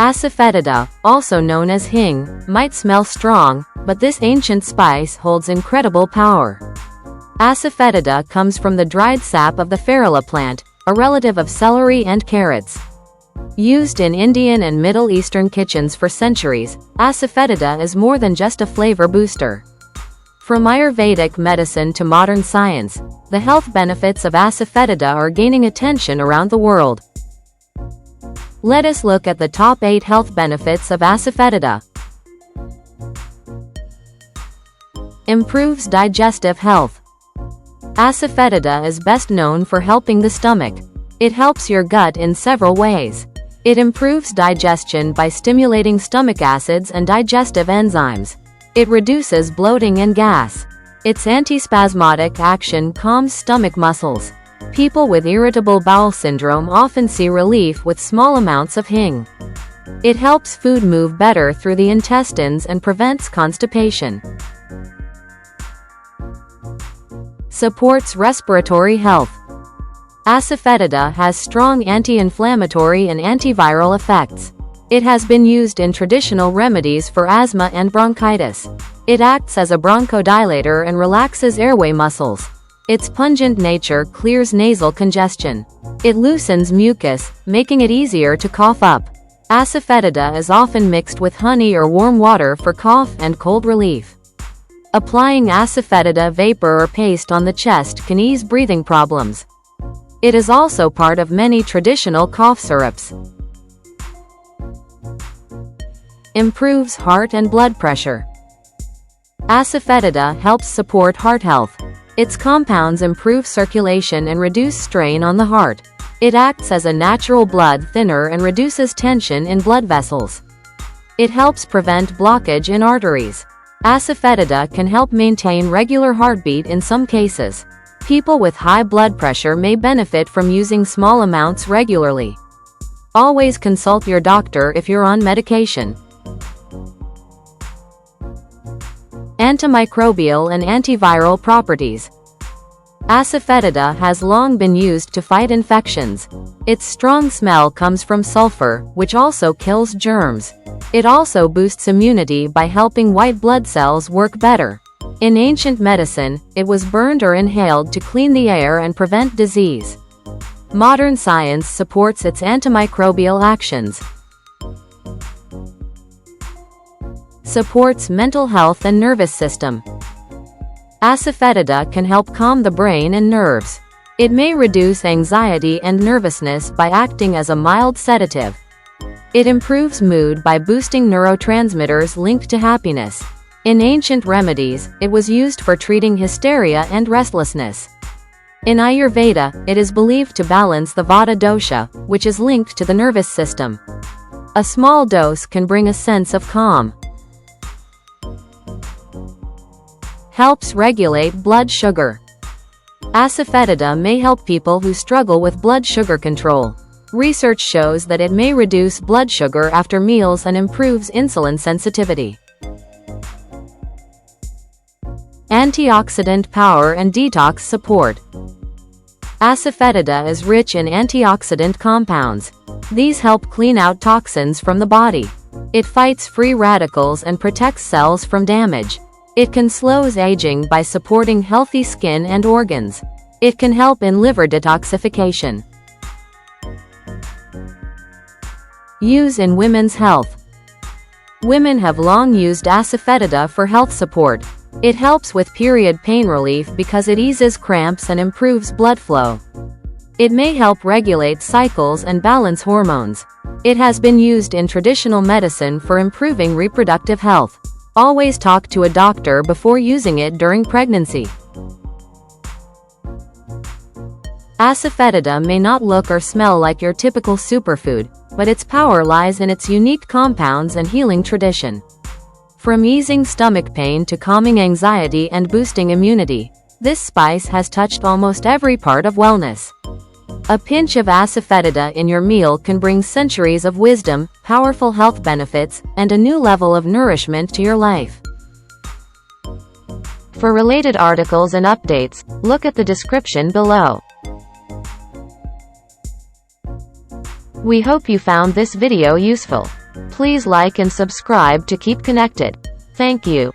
Asafetida, also known as hing, might smell strong, but this ancient spice holds incredible power. Asafetida comes from the dried sap of the ferula plant, a relative of celery and carrots. Used in Indian and Middle Eastern kitchens for centuries, Asafetida is more than just a flavor booster. From Ayurvedic medicine to modern science, the health benefits of Asafetida are gaining attention around the world. Let us look at the top 8 health benefits of Asafetida. Improves digestive health. Asafetida is best known for helping the stomach. It helps your gut in several ways. It improves digestion by stimulating stomach acids and digestive enzymes. It reduces bloating and gas. Its antispasmodic action calms stomach muscles. People with irritable bowel syndrome often see relief with small amounts of hing. It helps food move better through the intestines and prevents constipation. Supports respiratory health. Asafetida has strong anti-inflammatory and antiviral effects. It has been used in traditional remedies for asthma and bronchitis. It acts as a bronchodilator and relaxes airway muscles. Its pungent nature clears nasal congestion. It loosens mucus, making it easier to cough up. Asafetida is often mixed with honey or warm water for cough and cold relief. Applying Asafetida vapor or paste on the chest can ease breathing problems. It is also part of many traditional cough syrups. Improves heart and blood pressure. Asafetida helps support heart health. Its compounds improve circulation and reduce strain on the heart. It acts as a natural blood thinner and reduces tension in blood vessels. It helps prevent blockage in arteries. Asafetida can help maintain regular heartbeat in some cases. People with high blood pressure may benefit from using small amounts regularly. Always consult your doctor if you're on medication. Antimicrobial and antiviral properties. Asafetida has long been used to fight infections. Its strong smell comes from sulfur, which also kills germs. It also boosts immunity by helping white blood cells work better. In ancient medicine, it was burned or inhaled to clean the air and prevent disease. Modern science supports its antimicrobial actions. Supports mental health and nervous system. Asafetida can help calm the brain and nerves. It may reduce anxiety and nervousness by acting as a mild sedative. It improves mood by boosting neurotransmitters linked to happiness. In ancient remedies, it was used for treating hysteria and restlessness. In Ayurveda, it is believed to balance the Vata dosha, which is linked to the nervous system. A small dose can bring a sense of calm. Helps regulate blood sugar. Asafetida may help people who struggle with blood sugar control. Research shows that it may reduce blood sugar after meals and improves insulin sensitivity. Antioxidant power and detox support. Asafetida is rich in antioxidant compounds. These help clean out toxins from the body. It fights free radicals and protects cells from damage. It can slow aging by supporting healthy skin and organs. It can help in liver detoxification. Use in women's health. Women have long used Asafetida for health support. It helps with period pain relief because it eases cramps and improves blood flow. It may help regulate cycles and balance hormones. It has been used in traditional medicine for improving reproductive health. Always talk to a doctor before using it during pregnancy. Asafetida may not look or smell like your typical superfood, but its power lies in its unique compounds and healing tradition. From easing stomach pain to calming anxiety and boosting immunity, this spice has touched almost every part of wellness. A pinch of Asafetida in your meal can bring centuries of wisdom, powerful health benefits, and a new level of nourishment to your life. For related articles and updates, look at the description below. We hope you found this video useful. Please like and subscribe to keep connected. Thank you.